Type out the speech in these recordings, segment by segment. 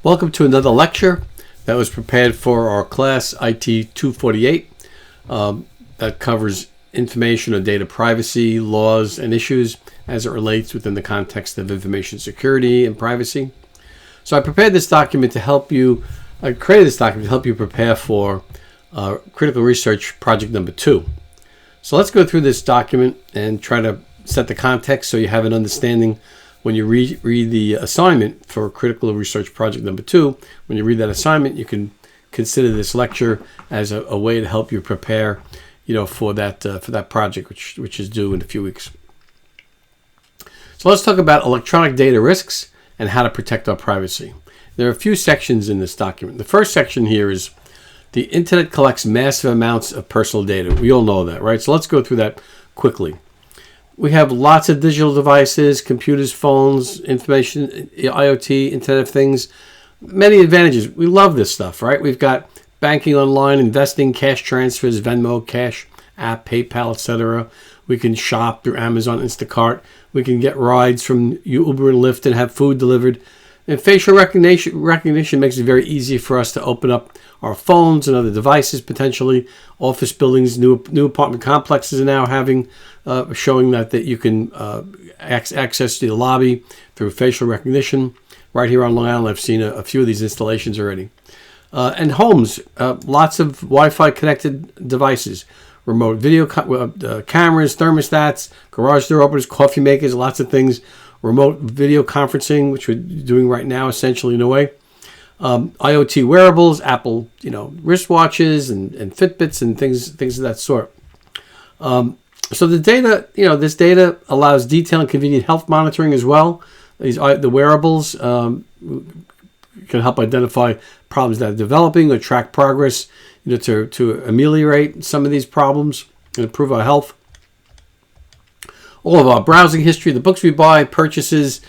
Welcome to another lecture that was prepared for our class IT248 that covers information or data privacy laws and issues as it relates within the context of information security and privacy. So I prepared this document to help you, I created this document to help you prepare for critical research project number 2. So let's go through this document and try to set the context so you have an understanding when you read the assignment for critical research project number 2. When you read that assignment, you can consider this lecture as a way to help you prepare, for that project, which is due in a few weeks. So let's talk about electronic data risks and how to protect our privacy. There are a few sections in this document. The first section here is the internet collects massive amounts of personal data. We all know that, right? So let's go through that quickly. We have lots of digital devices, computers, phones, information, IoT, Internet of Things, many advantages. We love this stuff, right? We've got banking online, investing, cash transfers, Venmo, Cash App, PayPal, etc. We can shop through Amazon, Instacart. We can get rides from Uber and Lyft and have food delivered. And facial recognition makes it very easy for us to open up our phones and other devices potentially. Office buildings, new apartment complexes are now having showing that you can access the lobby through facial recognition. Right here on Long Island, I've seen a few of these installations already. And homes, lots of Wi-Fi connected devices, remote video cameras, thermostats, garage door openers, coffee makers, lots of things. Remote video conferencing, which we're doing right now, essentially in a way. IoT wearables, Apple, wristwatches and Fitbits and things of that sort. So the data, this data allows detailed and convenient health monitoring as well. The wearables can help identify problems that are developing or track progress, to ameliorate some of these problems and improve our health. All of our browsing history, the books we buy, purchases,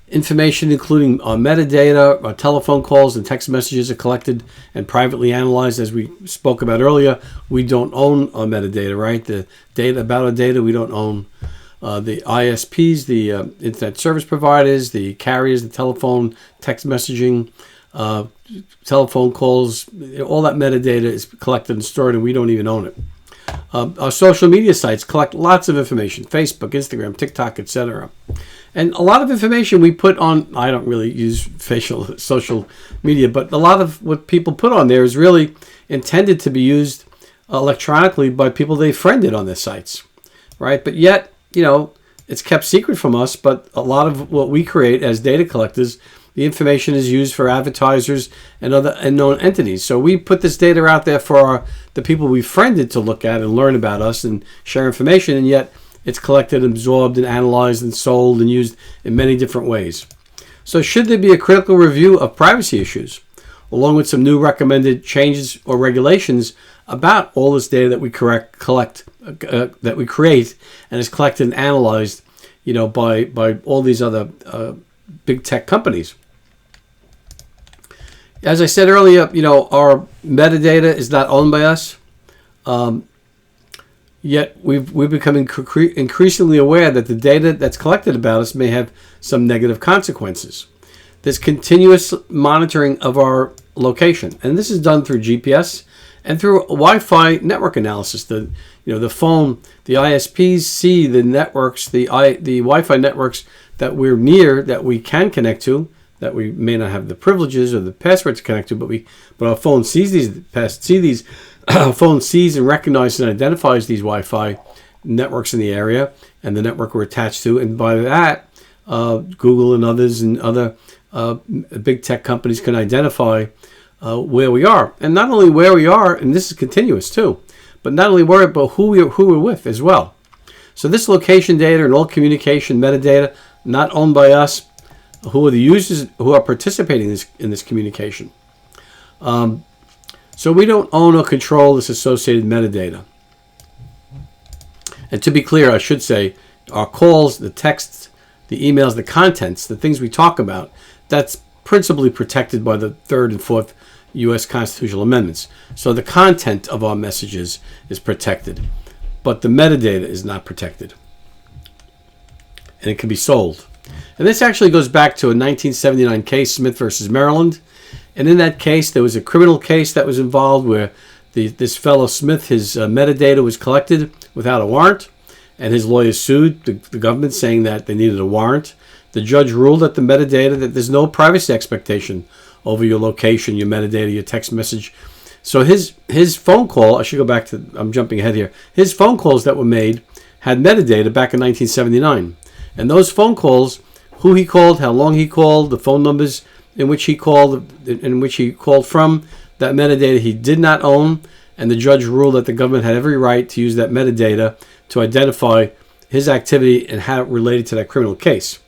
information including our metadata, our telephone calls and text messages are collected and privately analyzed. As we spoke about earlier, we don't own our metadata, right? The data about our data, we don't own. The ISPs, the internet service providers, the carriers, the telephone, text messaging, telephone calls, all that metadata is collected and stored and we don't even own it. Our social media sites collect lots of information, Facebook, Instagram, TikTok, etc. And a lot of information we put on, I don't really use social media, but a lot of what people put on there is really intended to be used electronically by people they friended on their sites, right? But yet, it's kept secret from us, but a lot of what we create as data collectors, the information is used for advertisers and other unknown entities. So we put this data out there for the people we friended to look at and learn about us and share information, and yet it's collected, absorbed, and analyzed and sold and used in many different ways. So should there be a critical review of privacy issues, along with some new recommended changes or regulations about all this data that we that we create and is collected and analyzed, by all these other big tech companies? As I said earlier, our metadata is not owned by us. Yet we've become increasingly aware that the data that's collected about us may have some negative consequences. There's continuous monitoring of our location, and this is done through GPS and through Wi-Fi network analysis. The phone, the ISPs see the networks, the Wi-Fi networks that we're near, that we can connect to, that we may not have the privileges or the password to connect to, but our phone sees these. Phone sees and recognizes and identifies these Wi-Fi networks in the area and the network we're attached to, and by that, Google and others and other big tech companies can identify where we are, and not only where we are, and this is continuous too, but not only where, but who we're with as well. So this location data and all communication metadata not owned by us. Who are the users who are participating in this communication? So we don't own or control this associated metadata. And to be clear, I should say, our calls, the texts, the emails, the contents, the things we talk about, that's principally protected by the 3rd and 4th U.S. constitutional amendments. So the content of our messages is protected, but the metadata is not protected. And it can be sold. And this actually goes back to a 1979 case, Smith versus Maryland. And in that case, there was a criminal case that was involved where this fellow Smith, his metadata was collected without a warrant, and his lawyers sued the government saying that they needed a warrant. The judge ruled that the metadata, that there's no privacy expectation over your location, your metadata, your text message. So his phone call, I should go back to, I'm jumping ahead here. His phone calls that were made had metadata back in 1979. And those phone calls, who he called, how long he called, the phone numbers in which he called from, that metadata he did not own. And the judge ruled that the government had every right to use that metadata to identify his activity and how it related to that criminal case.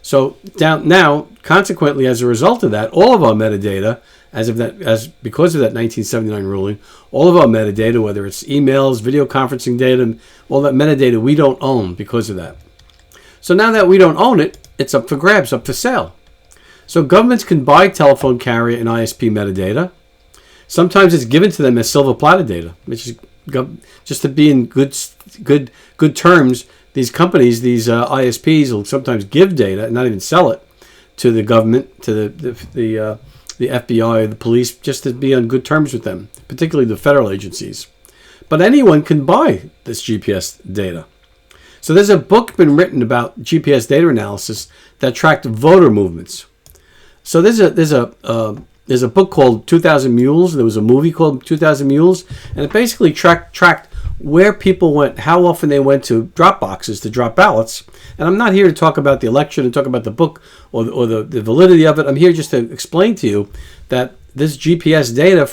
So now, consequently, as a result of that, all of our metadata, because of that 1979 ruling, all of our metadata, whether it's emails, video conferencing data, all that metadata we don't own because of that. So now that we don't own it, it's up for grabs, up for sale. So governments can buy telephone carrier and ISP metadata. Sometimes it's given to them as silver platter data, which is just to be in good terms. These companies, these ISPs, will sometimes give data and not even sell it to the government, to the FBI or the police, just to be on good terms with them, particularly the federal agencies. But anyone can buy this GPS data. So there's a book been written about GPS data analysis that tracked voter movements. So there's a book called 2000 Mules. There was a movie called 2000 Mules, and it basically tracked where people went, how often they went to drop boxes to drop ballots. And I'm not here to talk about the election and talk about the book or the validity of it. I'm here just to explain to you that this GPS data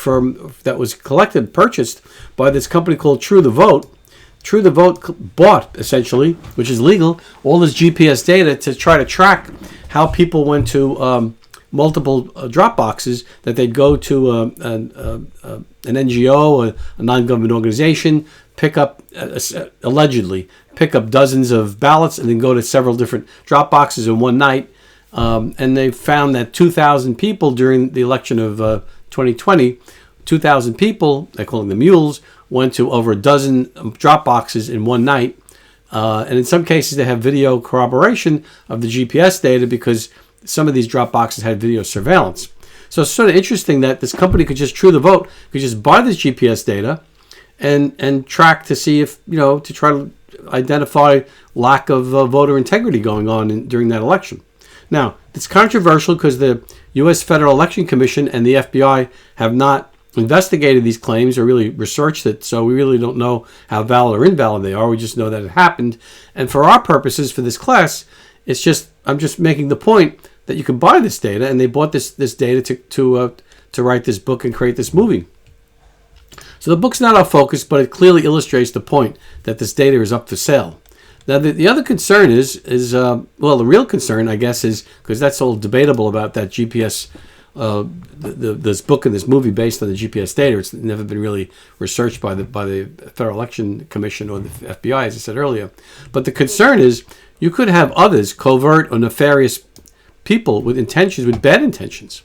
that was collected, purchased by this company called True the Vote. True the Vote bought, essentially, which is legal, all this GPS data to try to track how people went to multiple drop boxes, that they'd go to an NGO, a non-government organization, allegedly pick up dozens of ballots and then go to several different drop boxes in one night. And they found that 2,000 people during the election of 2020, 2,000 people, they call them the mules, went to over a dozen drop boxes in one night. And in some cases, they have video corroboration of the GPS data because some of these drop boxes had video surveillance. So it's sort of interesting that this company could just True the Vote, could just buy this GPS data and track to see if, to try to identify lack of voter integrity going on during that election. Now, it's controversial because the U.S. Federal Election Commission and the FBI have not investigated these claims or really researched it, so we really don't know how valid or invalid they are. We just know that it happened. And for our purposes for this class, I'm just making the point that you can buy this data, and they bought this data to write this book and create this movie. So the book's not our focus, but it clearly illustrates the point that this data is up for sale. Now, the other concern is the real concern, I guess, is because that's all debatable about that GPS, this book and this movie based on the GPS data. It's never been really researched by the Federal Election Commission or the FBI, as I said earlier. But the concern is you could have others, covert or nefarious people with bad intentions,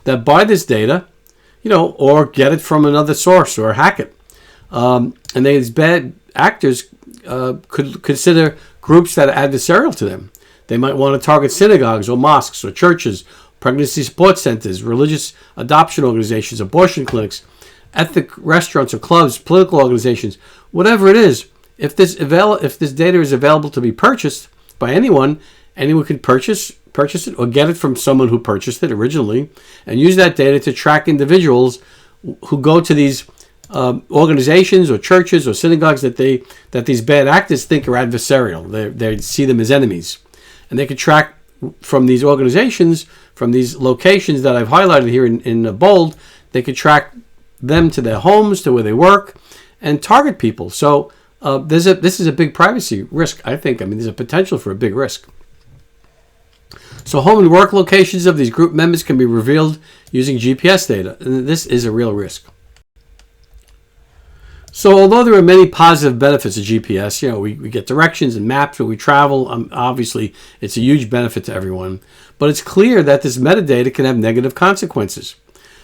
that buy this data, or get it from another source or hack it. And these bad actors could consider groups that are adversarial to them. They might want to target synagogues or mosques or churches, pregnancy support centers, religious adoption organizations, abortion clinics, ethnic restaurants or clubs, political organizations, whatever it is. If this data is available to be purchased by anyone can purchase it or get it from someone who purchased it originally, and use that data to track individuals who go to these organizations or churches or synagogues that these bad actors think are adversarial. They see them as enemies, and they could track from these organizations, from these locations that I've highlighted here in bold. They could track them to their homes, to where they work, and target people. So this is a big privacy risk, I think. There's a potential for a big risk. So home and work locations of these group members can be revealed using GPS data, and this is a real risk. So although there are many positive benefits of GPS, we get directions and maps where we travel. Obviously, it's a huge benefit to everyone. But it's clear that this metadata can have negative consequences.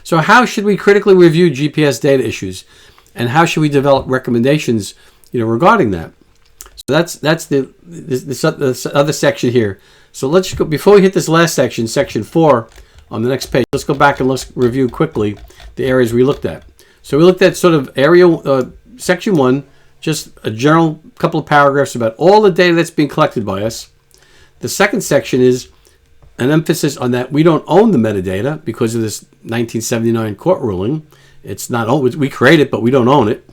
So how should we critically review GPS data issues? And how should we develop recommendations regarding that? So that's the other section here. So let's go, before we hit this last section, section 4 on the next page, let's go back and let's review quickly the areas we looked at. So we looked at sort of section 1, just a general couple of paragraphs about all the data that's being collected by us. The second section is an emphasis on that we don't own the metadata because of this 1979 court ruling. It's not owned. We create it, but we don't own it.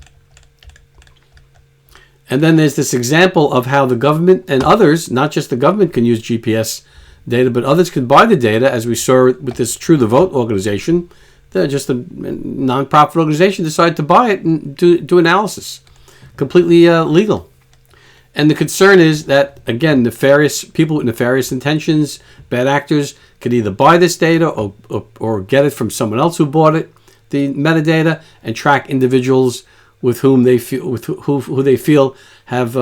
And then there's this example of how the government and others, not just the government, can use GPS data, but others can buy the data, as we saw with this True the Vote organization. They're just a non-profit organization decided to buy it and do analysis. Completely legal. And the concern is that, again, nefarious people with nefarious intentions, bad actors, could either buy this data or get it from someone else who bought it, the metadata, and track individuals with whom they feel, who they feel have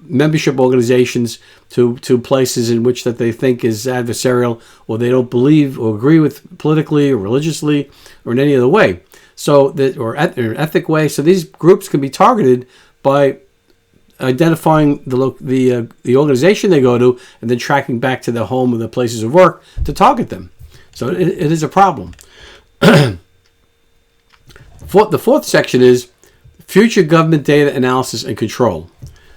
membership organizations to places in which that they think is adversarial, or they don't believe or agree with politically or religiously or in any other way. So that, or an ethic way. So these groups can be targeted by identifying the organization they go to and then tracking back to their home or their places of work to target them. So it is a problem. The fourth section is future government data analysis and control.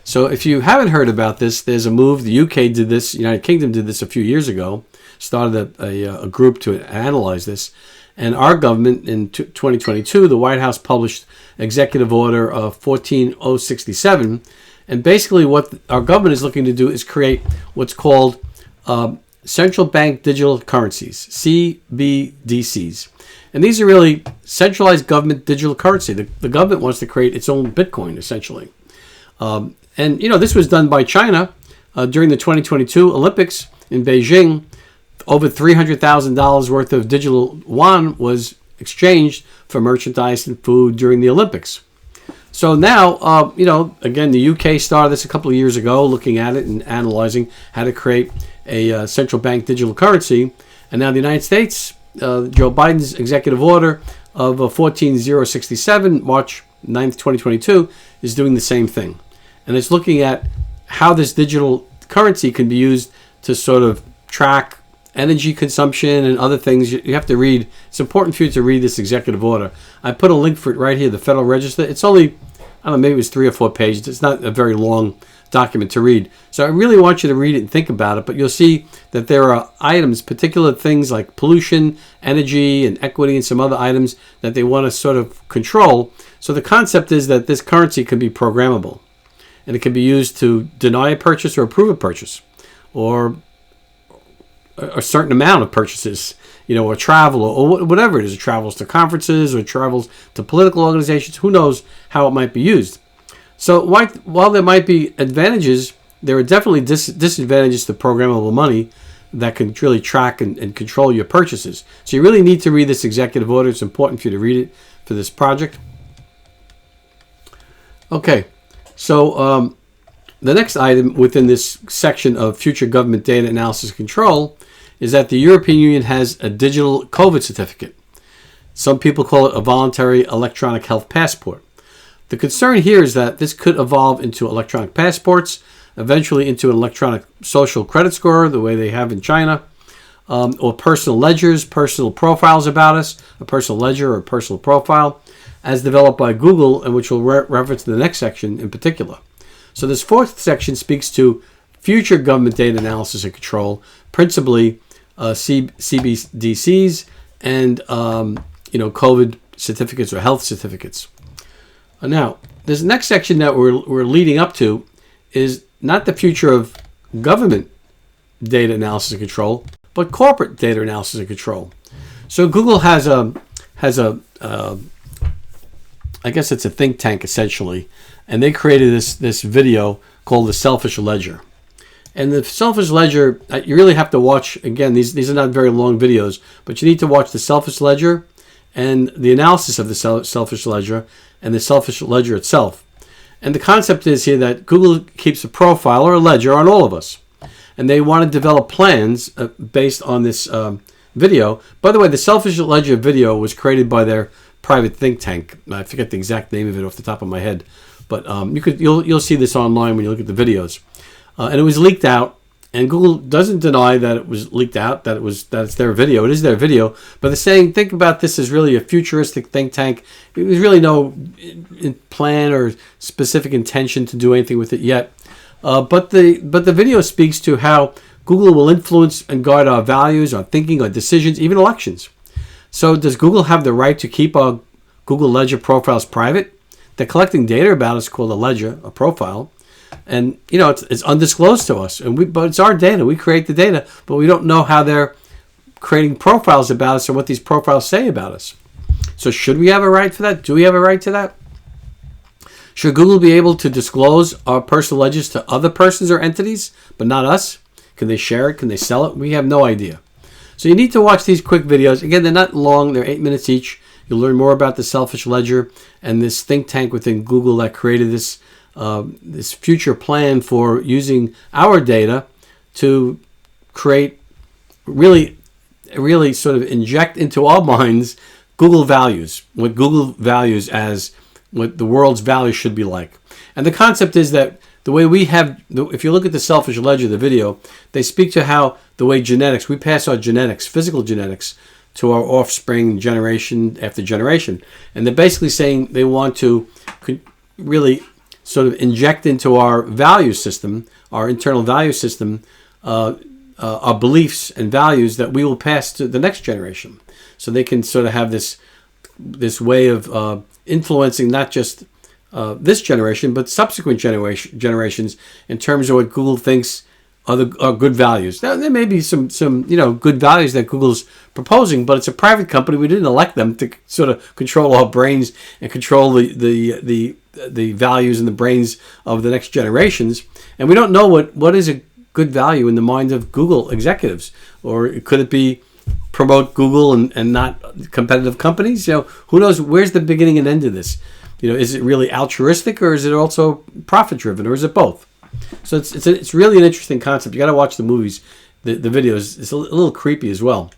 So if you haven't heard about this, there's a move. The UK did this. United Kingdom did this a few years ago. Started a group to analyze this. And our government in 2022, the White House published Executive Order 14067. And basically what our government is looking to do is create what's called central bank digital currencies, CBDCs. And these are really centralized government digital currency. The government wants to create its own Bitcoin, essentially. And, this was done by China during the 2022 Olympics in Beijing. Over $300,000 worth of digital yuan was exchanged for merchandise and food during the Olympics. So now, again, the UK started this a couple of years ago, looking at it and analyzing how to create a central bank digital currency. And now the United States, Joe Biden's executive order of 14067, March 9th, 2022, is doing the same thing. And it's looking at how this digital currency can be used to sort of track energy consumption and other things. You have to read. It's important for you to read this executive order. I put a link for it right here, the Federal Register. It's only, I don't know, maybe it was 3 or 4 pages. It's not a very long document to read. So I really want you to read it and think about it, but you'll see that there are items, particular things like pollution, energy, and equity, and some other items that they want to sort of control. So the concept is that this currency can be programmable, and it can be used to deny a purchase or approve a purchase, or a certain amount of purchases, or travel, or whatever it is. It travels to conferences or travels to political organizations. Who knows how it might be used. So while there might be advantages, there are definitely disadvantages to programmable money that can really track and control your purchases. So you really need to read this executive order. It's important for you to read it for this project. Okay, so the next item within this section of future government data analysis and control is that the European Union has a digital COVID certificate. Some people call it a voluntary electronic health passport. The concern here is that this could evolve into electronic passports, eventually into an electronic social credit score, the way they have in China, or personal ledgers, personal profiles about us, a personal ledger or a personal profile, as developed by Google, and which we'll reference in the next section in particular. So this fourth section speaks to future government data analysis and control, principally CBDCs and COVID certificates or health certificates. Now, this next section that we're leading up to is not the future of government data analysis and control, but corporate data analysis and control. So Google has a I guess it's a think tank essentially, and they created this video called the Selfish Ledger. And the Selfish Ledger, you really have to watch. Again, these are not very long videos, but you need to watch the Selfish Ledger and the analysis of the Selfish Ledger and the Selfish Ledger itself. And the concept is here that Google keeps a profile or a ledger on all of us. And they want to develop plans based on this video. By the way, the Selfish Ledger video was created by their private think tank. I forget the exact name of it off the top of my head. But you'll see this online when you look at the videos. And it was leaked out. And Google doesn't deny that it was leaked out, that it's their video. It is their video, but they're saying, think about this as really a futuristic think tank. There's really no plan or specific intention to do anything with it yet. But the video speaks to how Google will influence and guide our values, our thinking, our decisions, even elections. So does Google have the right to keep our Google Ledger profiles private? They're collecting data about us called a ledger, a profile. And, it's undisclosed to us. But it's our data. We create the data, but we don't know how they're creating profiles about us or what these profiles say about us. So should we have a right for that? Do we have a right to that? Should Google be able to disclose our personal ledgers to other persons or entities, but not us? Can they share it? Can they sell it? We have no idea. So you need to watch these quick videos. Again, they're not long. They're 8 minutes each. You'll learn more about the selfish ledger and this think tank within Google that created this future plan for using our data to create, really sort of inject into our minds Google values, what Google values as what the world's values should be like. And the concept is that the way we have, if you look at the selfish ledger, the video, they speak to how the way genetics, we pass our genetics, physical genetics, to our offspring generation after generation. And they're basically saying they want to really sort of inject into our value system, our internal value system, our beliefs and values that we will pass to the next generation. So they can sort of have this way of influencing not just this generation, but subsequent generations in terms of what Google thinks are good values. Now, there may be some good values that Google's proposing, but it's a private company. We didn't elect them to sort of control our brains and control the values and the brains of the next generations. And we don't know what is a good value in the minds of Google executives. Or could it be promote Google and not competitive companies? Who knows? Where's the beginning and end of this? Is it really altruistic, or is it also profit driven, or is it both? So it's really an interesting concept. You got to watch the movies, the videos. It's a little creepy as well.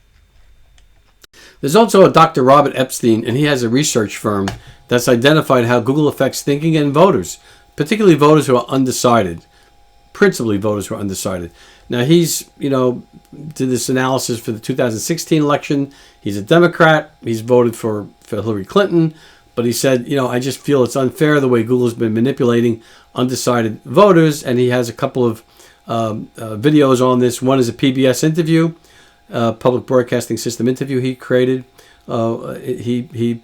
There's also a Dr. Robert Epstein, and he has a research firm that's identified how Google affects thinking and voters, particularly voters who are undecided, principally voters who are undecided. Now, he's, did this analysis for the 2016 election. He's a Democrat. He's voted for Hillary Clinton. But he said, I just feel it's unfair the way Google's been manipulating undecided voters. And he has a couple of videos on this. One is a PBS interview, public broadcasting system interview he created. He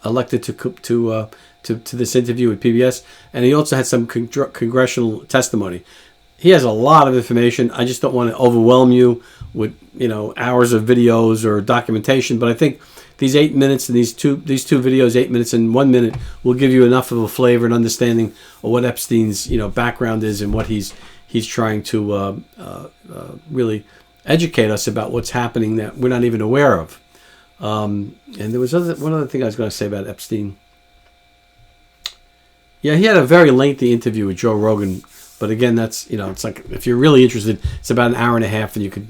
elected to this interview with PBS. And he also had some congressional testimony. He has a lot of information. I just don't want to overwhelm you with hours of videos or documentation. But I think these 8 minutes and these two videos, 8 minutes and 1 minute, will give you enough of a flavor and understanding of what Epstein's background is and what he's trying to really educate us about what's happening that we're not even aware of. And there was one other thing I was going to say about Epstein. Yeah, he had a very lengthy interview with Joe Rogan. But again, that's, it's like, if you're really interested, it's about an hour and a half, and you could,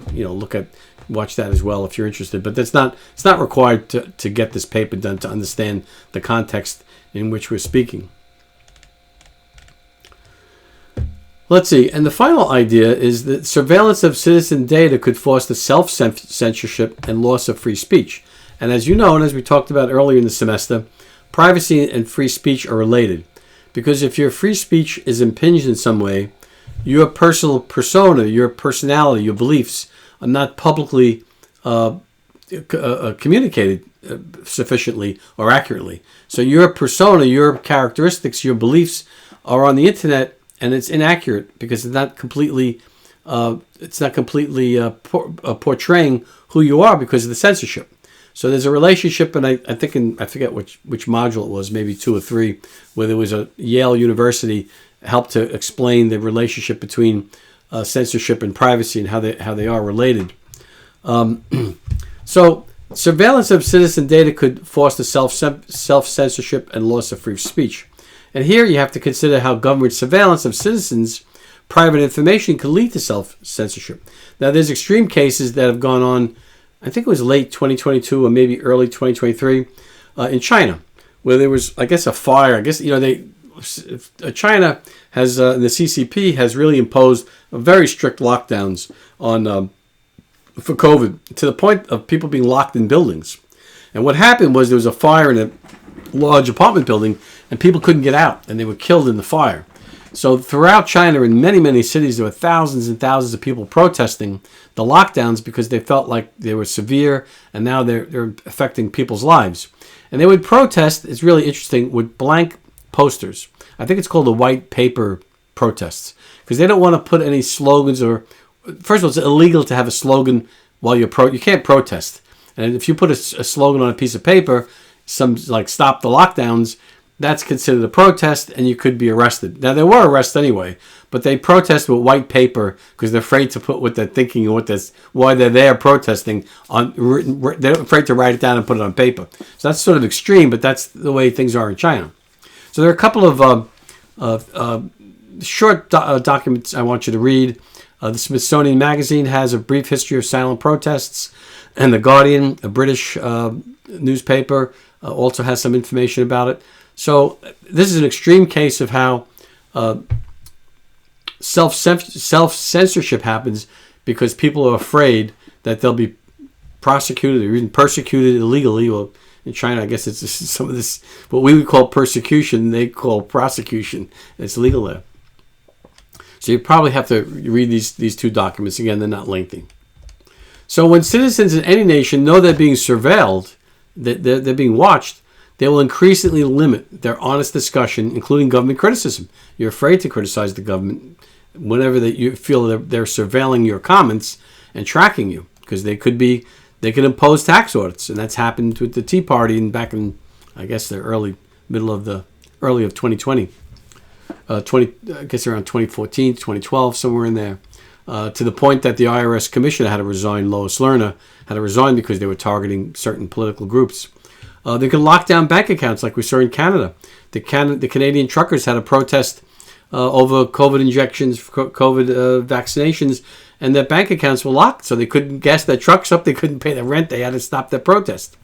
watch that as well if you're interested. But it's not required to get this paper done to understand the context in which we're speaking. Let's see. And the final idea is that surveillance of citizen data could foster self-censorship and loss of free speech. And as you know, and as we talked about earlier in the semester, privacy and free speech are related. Because if your free speech is impinged in some way, your personal persona, your personality, your beliefs are not publicly communicated sufficiently or accurately. So your persona, your characteristics, your beliefs are on the internet, and it's inaccurate because it's not completely portraying who you are because of the censorship. So there's a relationship, and I forget which module it was, maybe 2 or 3, where there was a Yale University helped to explain the relationship between censorship and privacy and how they are related. So surveillance of citizen data could foster self-censorship and loss of free speech. And here you have to consider how government surveillance of citizens' private information can lead to self-censorship. Now, there's extreme cases that have gone on, I think it was late 2022 or maybe early 2023 in China, where there was, I guess, a fire. I guess, China has, the CCP has really imposed very strict lockdowns on for COVID, to the point of people being locked in buildings. And what happened was there was a fire in a large apartment building, and people couldn't get out, and they were killed in the fire. So throughout China, in many, many cities, there were thousands and thousands of people protesting the lockdowns because they felt like they were severe, and now they're affecting people's lives. And they would protest, it's really interesting, with blank posters. I think it's called the white paper protests, because they don't want to put any slogans or... First of all, it's illegal to have a slogan while you can't protest. And if you put a slogan on a piece of paper, some like "Stop the Lockdowns," that's considered a protest, and you could be arrested. Now, there were arrests anyway, but they protest with white paper because they're afraid to put what they're thinking and why they're there protesting on. They're afraid to write it down and put it on paper. So that's sort of extreme, but that's the way things are in China. So there are a couple of short documents I want you to read. The Smithsonian Magazine has a brief history of silent protests, and The Guardian, a British newspaper, also has some information about it. So this is an extreme case of how self-censorship happens because people are afraid that they'll be prosecuted or even persecuted illegally. Well, in China, I guess it's some of this, what we would call persecution, they call prosecution. It's legal there. So you probably have to read these two documents. Again, they're not lengthy. So when citizens in any nation know they're being surveilled, that they're being watched, they will increasingly limit their honest discussion, including government criticism. You're afraid to criticize the government whenever you feel they're surveilling your comments and tracking you, because they could impose tax audits, and that's happened with the Tea Party and back in, I guess, the early of 2020. I guess around 2014, 2012, somewhere in there, to the point that the IRS commissioner had to resign. Lois Lerner had to resign because they were targeting certain political groups. They could lock down bank accounts like we saw in Canada. The Canadian truckers had a protest over COVID injections, COVID vaccinations, and their bank accounts were locked, so they couldn't gas their trucks up, they couldn't pay their rent, they had to stop their protest.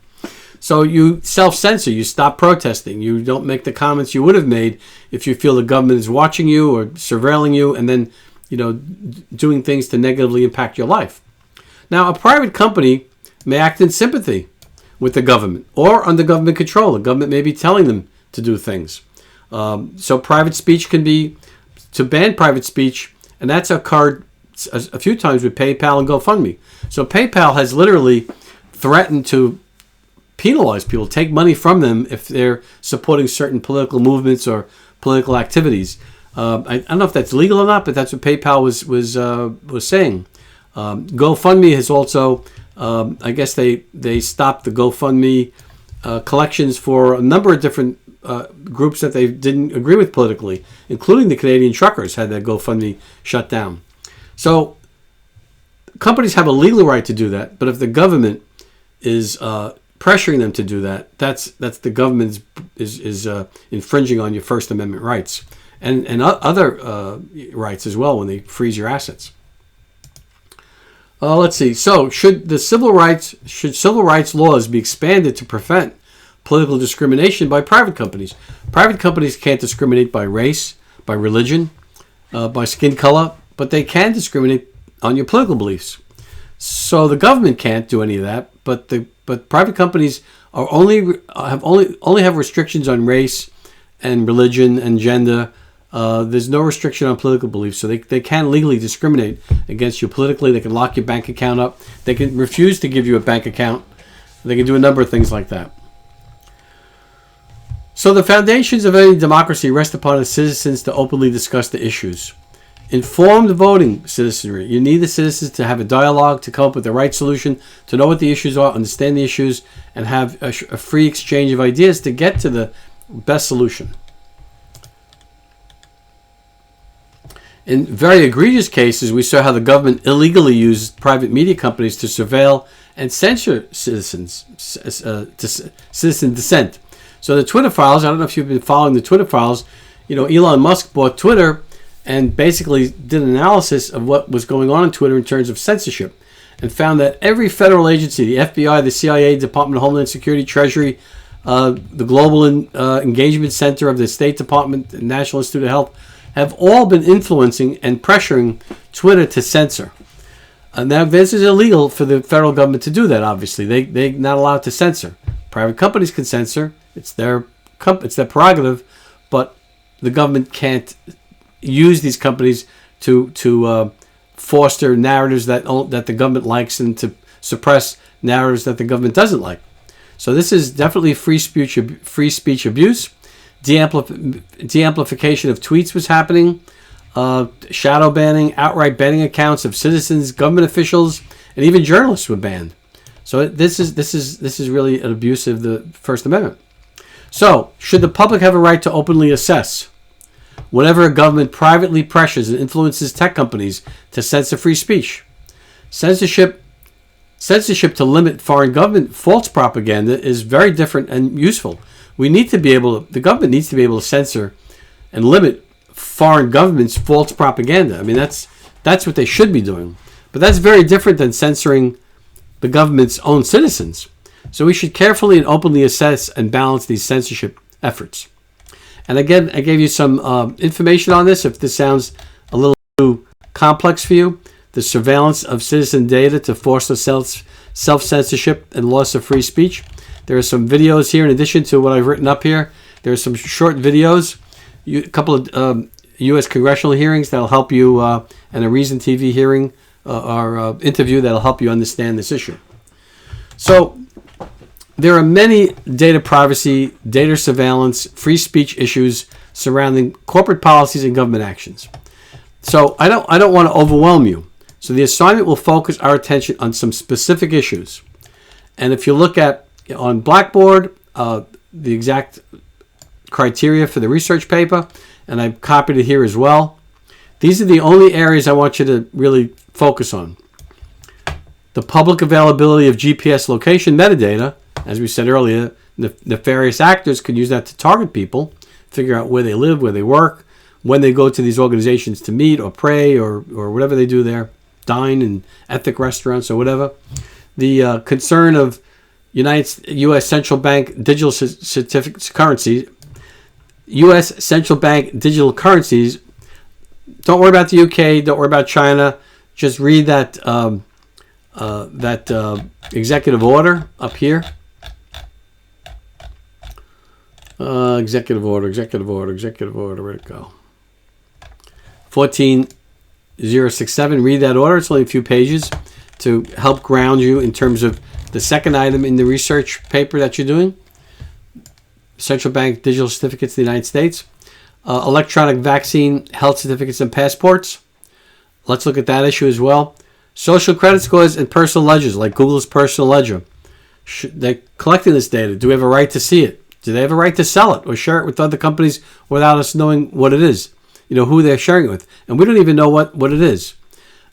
So you self-censor, you stop protesting, you don't make the comments you would have made if you feel the government is watching you or surveilling you and then, doing things to negatively impact your life. Now, a private company may act in sympathy with the government or under government control. The government may be telling them to do things. So private speech can be, to ban private speech, and that's occurred a few times with PayPal and GoFundMe. So PayPal has literally threatened to penalize people, take money from them if they're supporting certain political movements or political activities. I don't know if that's legal or not, but that's what PayPal was saying. GoFundMe has also, I guess they stopped the GoFundMe collections for a number of different groups that they didn't agree with politically, including the Canadian truckers had their GoFundMe shut down. So companies have a legal right to do that, but if the government is pressuring them to do that, that's the government is infringing on your First Amendment rights and other rights as well when they freeze your assets. Let's see. So should civil rights laws be expanded to prevent political discrimination by private companies? Private companies can't discriminate by race, by religion, by skin color, but they can discriminate on your political beliefs. So the government can't do any of that, but private companies are only have restrictions on race and religion and gender. There's no restriction on political beliefs, so they can legally discriminate against you politically. They can lock your bank account up. They can refuse to give you a bank account. They can do a number of things like that. So the foundations of any democracy rest upon its citizens to openly discuss the issues. Informed voting citizenry. You need the citizens to have a dialogue, to come up with the right solution, to know what the issues are, understand the issues, and have a free exchange of ideas to get to the best solution. In very egregious cases, we saw how the government illegally used private media companies to surveil and censor citizen dissent. So the Twitter files, I don't know if you've been following the Twitter files, Elon Musk bought Twitter and basically did an analysis of what was going on Twitter in terms of censorship and found that every federal agency, the FBI, the CIA, Department of Homeland Security, Treasury, the Global Engagement Center of the State Department, the National Institute of Health, have all been influencing and pressuring Twitter to censor. Now, this is illegal for the federal government to do that, obviously. They're not allowed to censor. Private companies can censor. It's their prerogative, but the government can't use these companies to foster narratives that the government likes and to suppress narratives that the government doesn't like. So this is definitely free speech abuse. De-amplification of tweets was happening. Shadow banning, outright banning accounts of citizens, government officials, and even journalists were banned. So this is really an abuse of the First Amendment. So should the public have a right to openly assess whenever a government privately pressures and influences tech companies to censor free speech? Censorship to limit foreign government false propaganda is very different and useful. The government needs to be able to censor and limit foreign governments' false propaganda. I mean, that's what they should be doing. But that's very different than censoring the government's own citizens. So we should carefully and openly assess and balance these censorship efforts. And again, I gave you some information on this. If this sounds a little too complex for you, the surveillance of citizen data to foster self-censorship and loss of free speech. There are some videos here in addition to what I've written up here. There are some short videos, a couple of U.S. congressional hearings that'll help you, and a Reason TV hearing or interview that'll help you understand this issue. So there are many data privacy, data surveillance, free speech issues surrounding corporate policies and government actions. So I don't want to overwhelm you. So the assignment will focus our attention on some specific issues. And if you look at on Blackboard, the exact criteria for the research paper, and I've copied it here as well. These are the only areas I want you to really focus on. The public availability of GPS location metadata. As we said earlier, nefarious actors could use that to target people, figure out where they live, where they work, when they go to these organizations to meet or pray or whatever they do there, dine in ethnic restaurants or whatever. The concern of U.S. central bank digital currency. U.S. central bank digital currencies. Don't worry about the UK. Don't worry about China. Just read that executive order up here. Executive order. Where'd it go? 14067. Read that order. It's only a few pages to help ground you in terms of the second item in the research paper that you're doing. Central bank digital certificates in the United States. Electronic vaccine health certificates and passports. Let's look at that issue as well. Social credit scores and personal ledgers, like Google's personal ledger. They're collecting this data. Do we have a right to see it? Do they have a right to sell it or share it with other companies without us knowing what it is? Who they're sharing it with. And we don't even know what it is.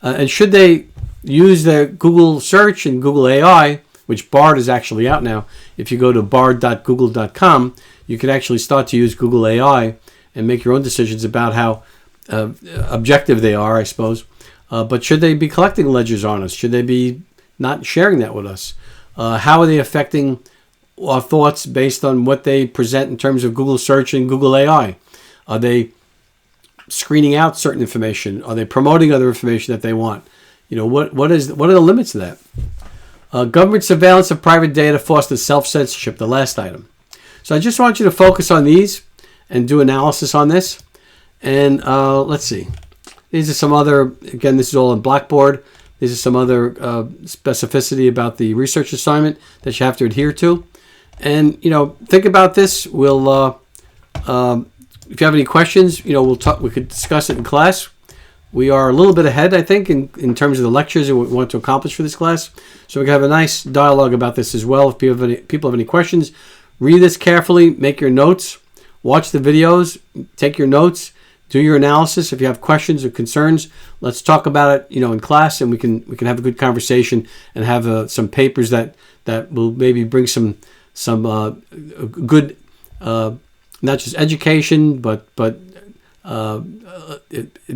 And should they use their Google search and Google AI, which Bard is actually out now. If you go to bard.google.com, you can actually start to use Google AI and make your own decisions about how objective they are, I suppose. But should they be collecting ledgers on us? Should they be not sharing that with us? How are they affecting our thoughts based on what they present in terms of Google search and Google AI? Are they screening out certain information? Are they promoting other information that they want? What are the limits to that? Government surveillance of private data fosters self-censorship, the last item. So I just want you to focus on these and do analysis on this. And let's see. These are some other, again, this is all on Blackboard. These are some other specificity about the research assignment that you have to adhere to. And, think about this. We'll, if you have any questions, we'll talk. We could discuss it in class. We are a little bit ahead, I think, in terms of the lectures and what we want to accomplish for this class. So we can have a nice dialogue about this as well. If people have any questions, read this carefully, make your notes, watch the videos, take your notes, do your analysis. If you have questions or concerns, let's talk about it, in class, and we can have a good conversation and have some papers that will maybe bring some good, not just education, but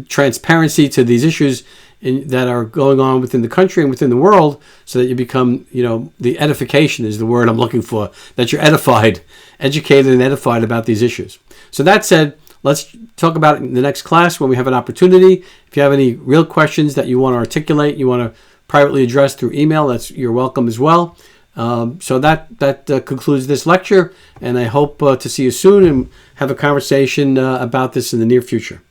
transparency to these issues that are going on within the country and within the world, so that you become, the edification is the word I'm looking for, that you're educated and edified about these issues. So that said, let's talk about it in the next class when we have an opportunity. If you have any real questions that you want to articulate, you want to privately address through email, you're welcome as well. So that concludes this lecture, and I hope to see you soon and have a conversation about this in the near future.